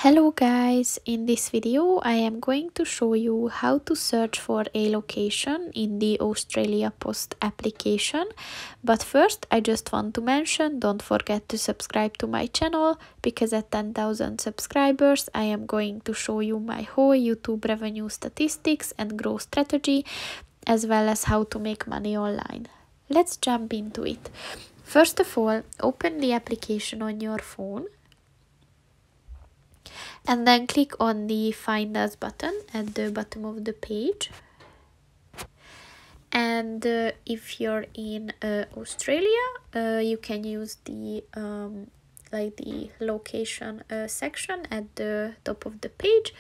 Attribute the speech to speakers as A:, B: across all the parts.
A: Hello guys, in this video I am going to show you how to search for a location in the Australia Post application. But first I just want to mention, don't forget to subscribe to my channel, because at 10,000 subscribers I am going to show you my whole YouTube revenue statistics and growth strategy, as well as how to make money online. Let's jump into it. First of all, open the application on your phone. And then click on the Find Us button at the bottom of the page. And if you're in Australia, you can use the the location section at the top of the page,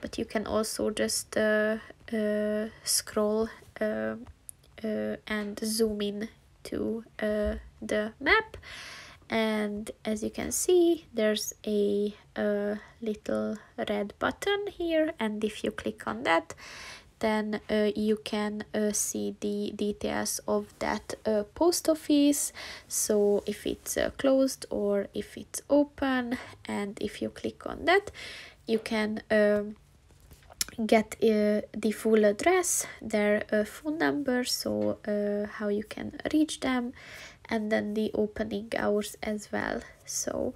A: but you can also just scroll and zoom in to the map. And as you can see, there's a little red button here, and if you click on that, then you can see the details of that post office, so if it's closed or if it's open. And if you click on that, you can get the full address, their phone number, so how you can reach them, and then the opening hours as well. So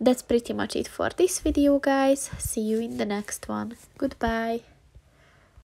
A: that's pretty much it for this video, guys. See you in the next one. Goodbye.